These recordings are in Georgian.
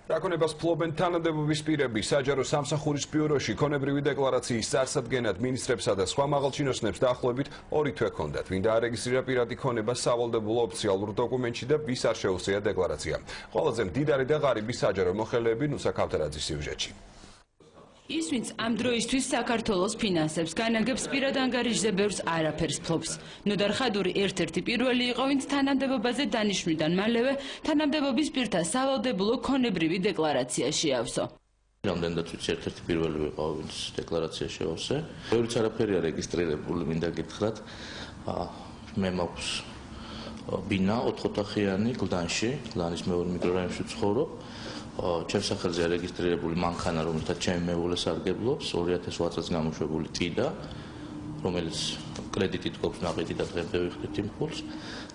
რაკონებას ფლობენ თანამდებობის პირები საჯარო სამსახურის ბიუროში ქონებრივი დეკლარაციის წარსადგენად მინისტრებსა და სხვა მაღალჩინოსნებს დაახლოებით 2 თვე ჰქონდათ. ვინ დაარეგისტრირა პირადი ქონება სავალდებულო ოფიციალურ დოკუმენტში და ვის არ შეუძლია დეკლარაცია. ყველაზე მდიდარი და ღარიბი საჯარო მოხელეები ნუსა ქავთარაძის სიუჟეტში. ის, ვინც ამ დროისთვის საქართველოს ფინანსებს განაგებს, პირად ანგარიშზე ბევრს არაფერს ფლობს. ნოდარ ხადური ერთ-ერთი პირველი იყო, ვინც თანამდებობაზე დანიშვნიდან მალევე თანამდებობის პირთა სავალდებულო ქონებრივი დეკლარაცია შეავსო. რამდენადაც ვიცი, ერთ-ერთი პირველი ვიყავ, ვინც დეკლარაცია შევავსე. ბევრიც არაფერია რეგისტრირებული, მინდა გითხრათ. მე მაქვს ბინა 4 ოთახიანი გლდანში, გლდანის მეორე მიკრორაიონში ვცხოვრობ. ჩემს სახელზე რეგისტრირებული მანქანა, რომელთაც ჩემი მეუღლე სარგებლობს, 2008 წელს გამოშვებული ტიდა, რომელიც კრედიტით გვაქვს ნაყიდი და დღემდე ვიხდით იმ ფულს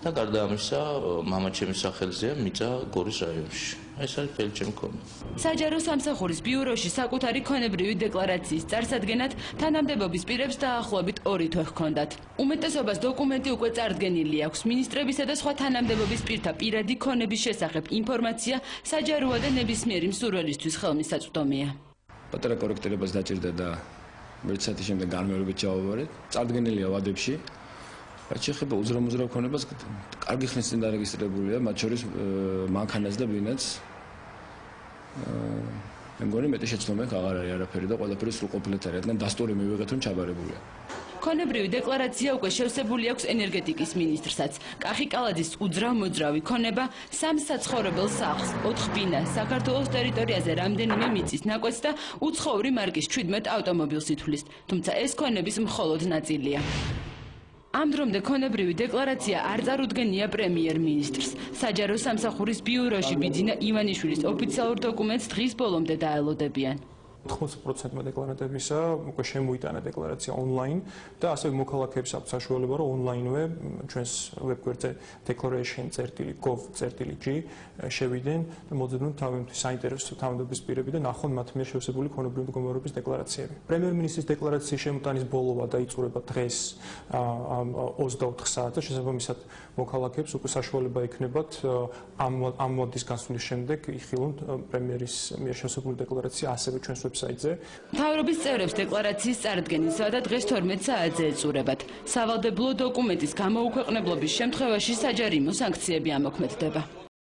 და გარდა ამისა, მამაჩემის სახელზეა მიწა გორის რაიონში. ეს არის მთელი ჩემი ქონება. საჯარო სამსახურის ბიუროში საკუთარი ქონებრივი დეკლარაციის წარსადგენად თანამდებობის პირებს დაახლოებით 2 თვე ჰქონდათ. უმეტესობას დოკუმენტი უკვე წარდგენილი აქვს. მინისტრებისა და სხვა თანამდებობის პირთა პირადი ქონების შესახებ ინფორმაცია საჯაროა და ნებისმიერი მსურველისთვის ხელმისაწვდომია. პატარა კორექტირებას დაჭირდა და ერთი საათის შემდეგ განმეორებით ჩავაბარეთ. წარდგენილია ვადებში. რაც შეეხება უზრუნველყოფ ქონებას, კარგი ხნის წინ დარეგისტრირებულია, მათ შორის მანქანას და ბინაც. მე მგონი მეტი შეცდომა აღარ არის არაფერი და ყველაფერი სრულყოფილად არის, რადგან დასტური მივიღეთ, რომ ჩაბარებულია. ქონებრივი დეკლარაცია უკვე შევსებული აქვს ენერგეტიკის ministrსაც. კახი კალაძის უძრავ-მოძრავი ქონება 3 საცხოვრებელ სახლს, 4 ბინას, საქართველოს ტერიტორიაზე რამდენიმე მიწის ნაკვეთს და უცხოური მარკის 17 ავტომობილს ითვლის, თუმცა ეს ქონების მხოლოდ ნაწილია. ამ დრომდე ქონებრივი დეკლარაცია არ წარუდგენია პრემიერ-მინისტრს. საჯარო სამსახურის ბიუროში ბიძინა ივანიშვილის ოფიციალურ დოკუმენტს დღის ბოლომდე დაელოდებიან. 80% დეკლარანტებისა უკვე შემოიტანა დეკლარაცია ონლაინ და ასევე მოქალაქეებს აქვს საშუალება, რომ ონლაინვე ჩვენს ვებგვერდზე declaration.gov.g შევიდნენ და მოძებნουν თავიანთი საინტერესო თანამდებობის პირები და ნახონ მათ მიერ შევსებული ქონებრივი მდგომარეობის დეკლარაციები. პრემიერ-მინისტრის დეკლარაციის შემოტანის ბოლოა დაიწურება დღეს 24 საათზე, შესაბამისად მოქალაქეებს უკვე საშუალება ექნებათ ამ მოდის გასვლის შემდეგ იხილონ პრემიერის მიერ შევსებული დეკლარაცია ასევე ჩვენს ვებსაიტზე. მთავრობის წევრებს დეკლარაციის წარდგენისა და დღეს 12 საათზე ეწურებათ. სავალდებულო დოკუმენტის გამოუქვეყნებლობის შემთხვევაში საჯარიმო სანქციები ამოქმედდება.